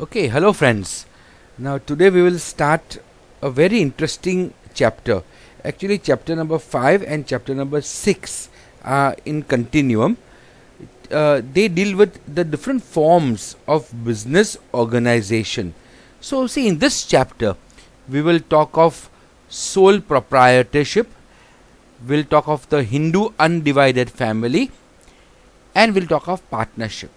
Okay, hello friends. Now today we will start a very interesting chapter. Actually, chapter number 5 and chapter number 6 are in continuum. They deal with the different forms of business organization. So, see, in this chapter, we will talk of sole proprietorship, we'll talk of the Hindu undivided family, and we'll talk of partnership.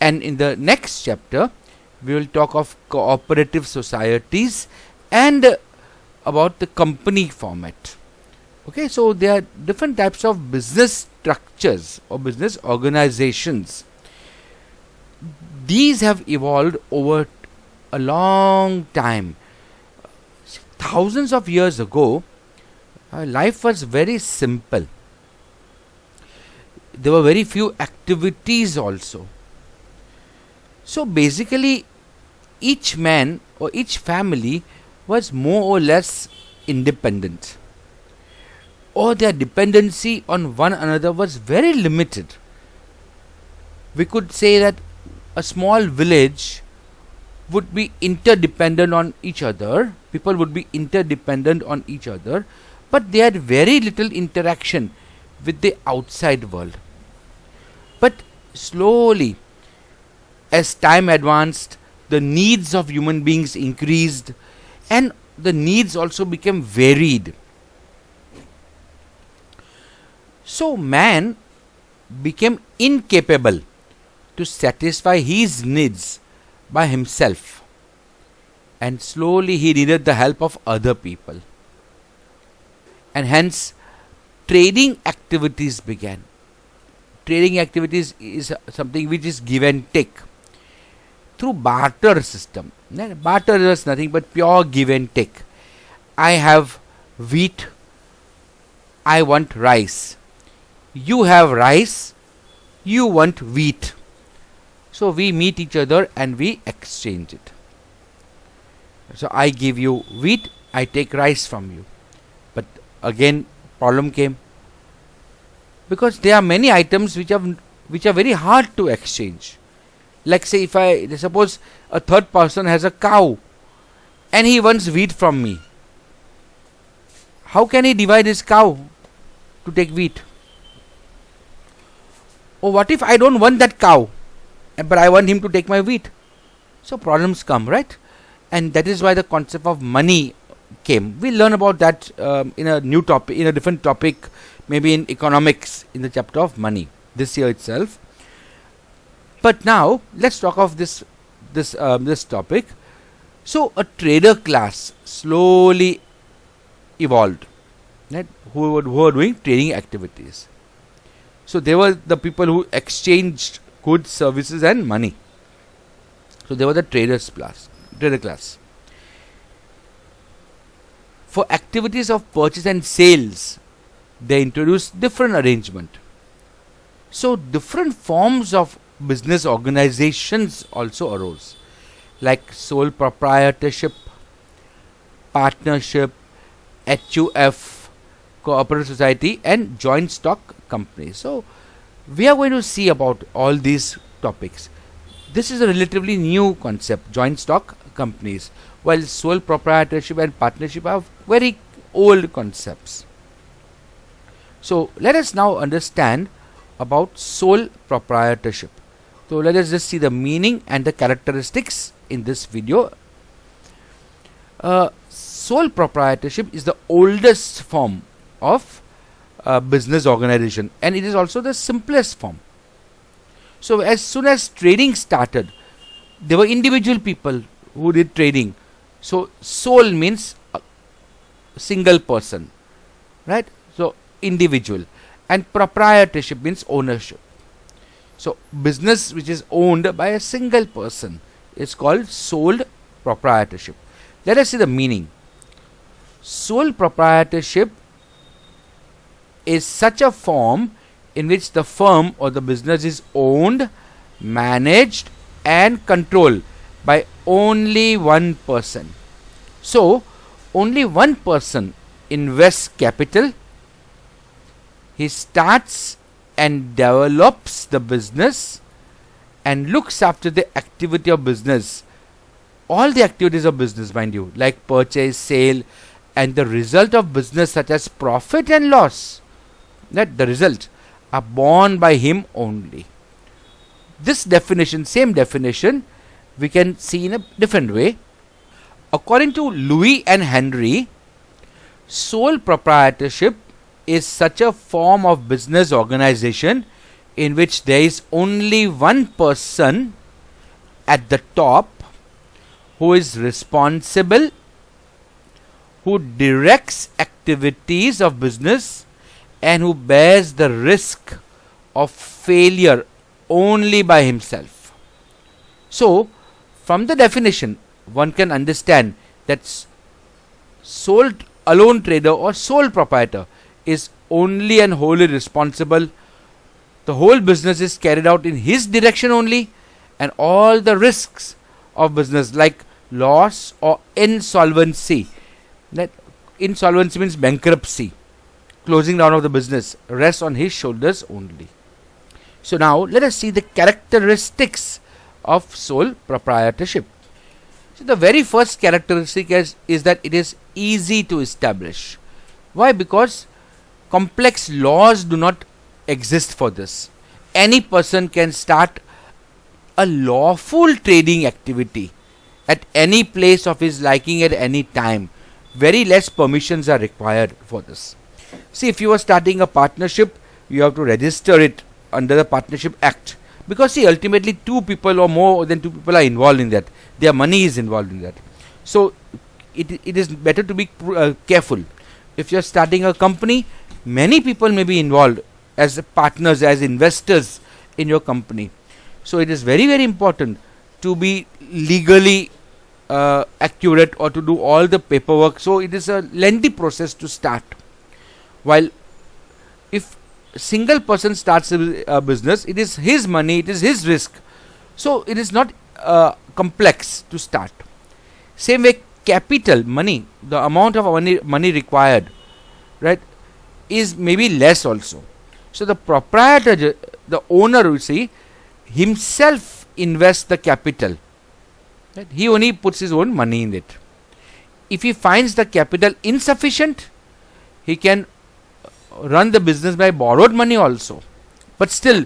And in the next chapter, we will talk of cooperative societies and about the company format. Okay, so there are different types of business structures or business organizations. These have evolved over a long time. Thousands of years ago, life was very simple. There were very few activities also. So basically, each man or each family was more or less independent, or their dependency on one another was very limited. We could say that a small village would be interdependent on each other, people would be interdependent on each other, but they had very little interaction with the outside world. But slowly, as time advanced, the needs of human beings increased and the needs also became varied. So man became incapable to satisfy his needs by himself, and slowly he needed the help of other people, and hence trading activities began. Trading activities is something which is give and take through barter system. Barter is nothing but pure give and take. I have wheat, I want rice. You have rice, you want wheat. So we meet each other and we exchange it. So I give you wheat, I take rice from you. But again, problem came, because there are many items which are very hard to exchange. Like, say, if I suppose a third person has a cow and he wants wheat from me, how can he divide his cow to take wheat? Or what if I don't want that cow, but I want him to take my wheat? So problems come, right? And that is why the concept of money came. We'll learn about that in a new topic, in a different topic, maybe in economics, in the chapter of money this year itself. But now let's talk of this topic. So a trader class slowly evolved, right? Who were doing trading activities. So they were the people who exchanged goods, services, and money. So they were the trader class. For activities of purchase and sales, they introduced different arrangement. So different forms of business organizations also arose, like sole proprietorship, partnership, HUF, cooperative society, and joint stock companies. So we are going to see about all these topics. This is a relatively new concept, joint stock companies, while sole proprietorship and partnership are very old concepts. So let us now understand about sole proprietorship. So let us just see the meaning and the characteristics in this video. Sole proprietorship is the oldest form of business organization, and it is also the simplest form. So as soon as trading started, there were individual people who did trading. So sole means a single person, right? So individual, and proprietorship means ownership. So business which is owned by a single person is called sole proprietorship. Let us see the meaning. Sole proprietorship is such a form in which the firm or the business is owned, managed, and controlled by only one person. So only one person invests capital, he starts and develops the business, and looks after the activity of business, all the activities of business, mind you, like purchase, sale, and the result of business such as profit and loss, that the result are borne by him only. This definition, same definition, we can see in a different way. According to Louis and Henry, sole proprietorship is such a form of business organization in which there is only one person at the top who is responsible, who directs activities of business, and who bears the risk of failure only by himself. So, from the definition, one can understand that sole alone trader or sole proprietor is only and wholly responsible. The whole business is carried out in his direction only, and all the risks of business like loss or insolvency, that insolvency means bankruptcy, closing down of the business, rests on his shoulders only. So now let us see the characteristics of sole proprietorship. So the very first characteristic is that it is easy to establish. Why? Because complex laws do not exist for this. Any person can start a lawful trading activity at any place of his liking at any time. Very less permissions are required for this. See, if you are starting a partnership, you have to register it under the Partnership Act, because see, ultimately 2 people or more than 2 people are involved in that. Their money is involved in that. So it is better to be careful. If you are starting a company, many people may be involved as partners, as investors in your company. So it is very, very important to be legally accurate or to do all the paperwork. So it is a lengthy process to start. While if a single person starts a business, it is his money, it is his risk. So it is not complex to start. Same way, capital, money, the amount of money required, right, is maybe less also. So the proprietor, the owner, you see, himself invests the capital. Right? He only puts his own money in it. If he finds the capital insufficient, he can run the business by borrowed money also. But still,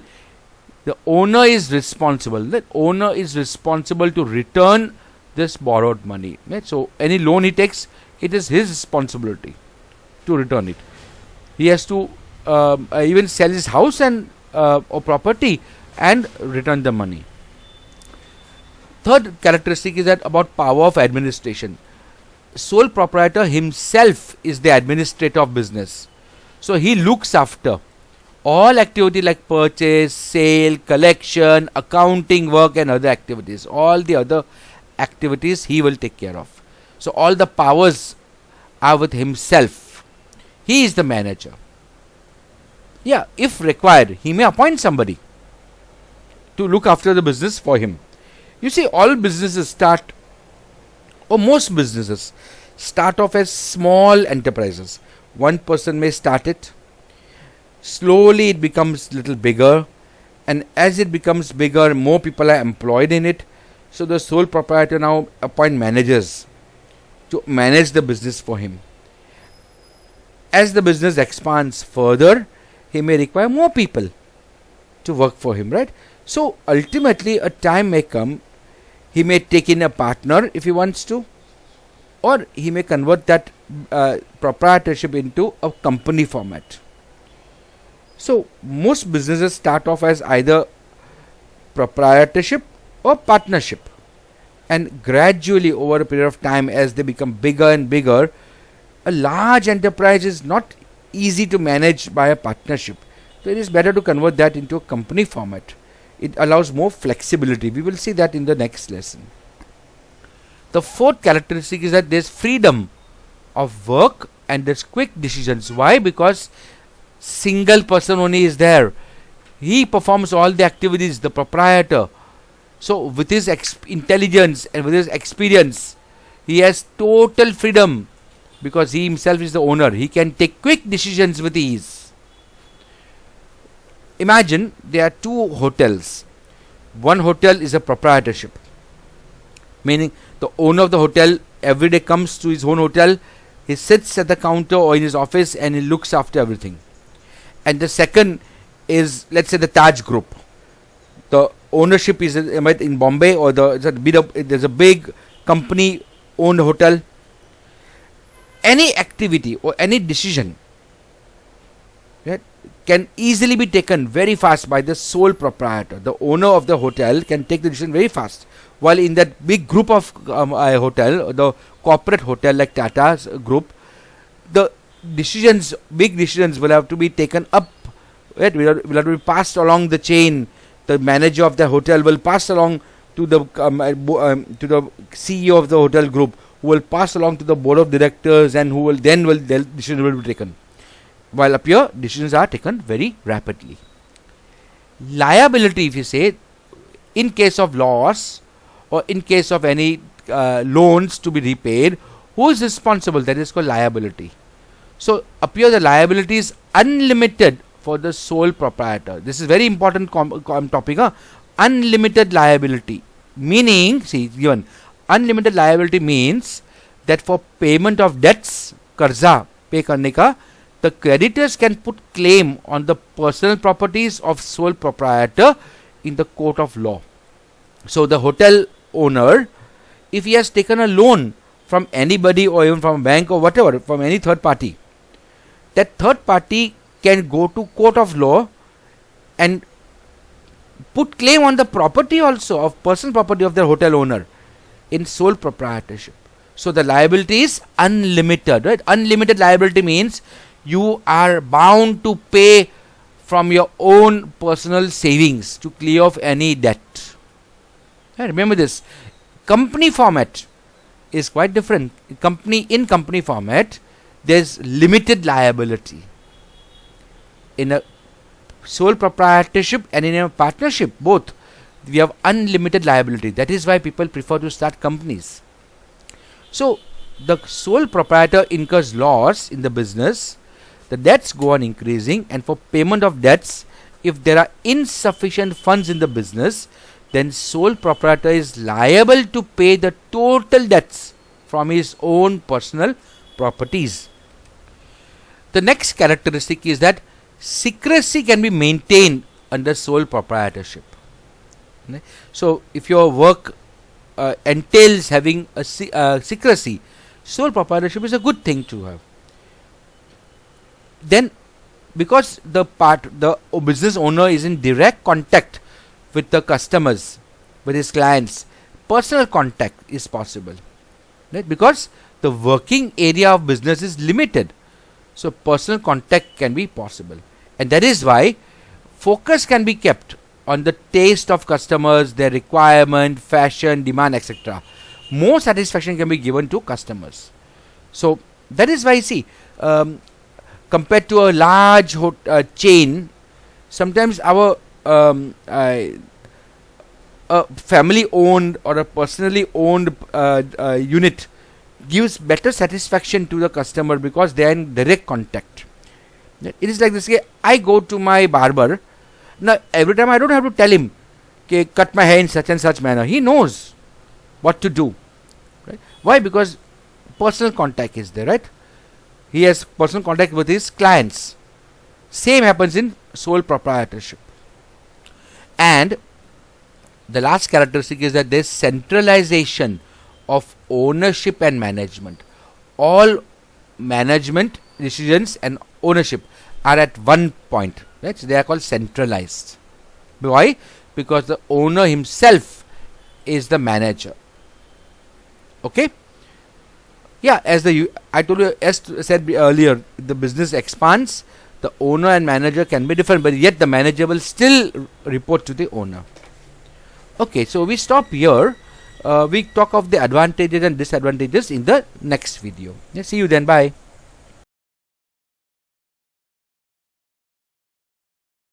the owner is responsible. The owner is responsible to return this borrowed money. Right? So any loan he takes, it is his responsibility to return it. He has to even sell his house and or property and return the money. Third characteristic is that about power of administration. Sole proprietor himself is the administrator of business. So he looks after all activity like purchase, sale, collection, accounting work and other activities. All the other activities he will take care of. So all the powers are with himself. He is the manager. Yeah, if required, he may appoint somebody to look after the business for him. You see, all businesses start, or most businesses start off as small enterprises. One person may start it. Slowly it becomes little bigger, and as it becomes bigger, more people are employed in it. So the sole proprietor now appoint managers to manage the business for him. As the business expands further, he may require more people to work for him, right? So ultimately a time may come, he may take in a partner if he wants to, or he may convert that proprietorship into a company format. So most businesses start off as either proprietorship or partnership, and gradually over a period of time, as they become bigger and bigger, a large enterprise is not easy to manage by a partnership. So it is better to convert that into a company format. It allows more flexibility. We will see that in the next lesson. The fourth characteristic is that there is freedom of work and there's quick decisions. Why? Because single person only is there. He performs all the activities, the proprietor. So with his intelligence and with his experience, he has total freedom because he himself is the owner. He can take quick decisions with ease. Imagine there are 2 hotels. One hotel is a proprietorship, meaning the owner of the hotel every day comes to his own hotel, he sits at the counter or in his office and he looks after everything. And the second is, let's say, the Taj Group. The ownership is in Bombay, or there's a big company owned hotel. Any activity or any decision, right, can easily be taken very fast by the sole proprietor. The owner of the hotel can take the decision very fast. While in that big group of hotel, the corporate hotel like Tata's group, the decisions, big decisions will have to be taken up, right? Will have to be passed along the chain. The manager of the hotel will pass along to the CEO of the hotel group, who will pass along to the board of directors, and who will then decisions will be taken. While up here, decisions are taken very rapidly. Liability, if you say, in case of loss or in case of any loans to be repaid, who is responsible? That is called liability. So up here the liability is unlimited for the sole proprietor. This is very important topic. Unlimited liability, meaning, see, given unlimited liability means that for payment of debts, कर्जा pay करने का, the creditors can put claim on the personal properties of sole proprietor in the court of law. So the hotel owner, if he has taken a loan from anybody or even from a bank or whatever, from any third party, that third party can go to court of law and put claim on the property also, of personal property of the hotel owner, in sole proprietorship. So the liability is unlimited, right? Unlimited liability means you are bound to pay from your own personal savings to clear off any debt. Remember this. Company format is quite different. In company format, there's limited liability. In a sole proprietorship and in a partnership, both, we have unlimited liability. That is why people prefer to start companies. So the sole proprietor incurs loss in the business, the debts go on increasing, and for payment of debts, if there are insufficient funds in the business, then sole proprietor is liable to pay the total debts from his own personal properties. The next characteristic is that secrecy can be maintained under sole proprietorship. So if your work entails having a secrecy, sole proprietorship is a good thing to have. Then, because the business owner is in direct contact with the customers, with his clients, personal contact is possible, right? Because the working area of business is limited, so personal contact can be possible, and that is why focus can be kept on the taste of customers, their requirement, fashion, demand, etc. More satisfaction can be given to customers. So that is why, see, compared to a large chain, sometimes our a family owned or a personally owned unit gives better satisfaction to the customer because they are in direct contact. It is like this. I go to my barber. Now every time I don't have to tell him, okay, cut my hair in such and such manner. He knows what to do. Right? Why? Because personal contact is there, right? He has personal contact with his clients. Same happens in sole proprietorship. And the last characteristic is that there is centralization of ownership and management. All management decisions and ownership are at one point. Right? So they are called centralized. Why? Because the owner himself is the manager. Okay? Yeah, I told you, as said earlier, the business expands, the owner and manager can be different, but yet the manager will still report to the owner. Okay, so we stop here. We talk of the advantages and disadvantages in the next video. Yeah, see you then. Bye.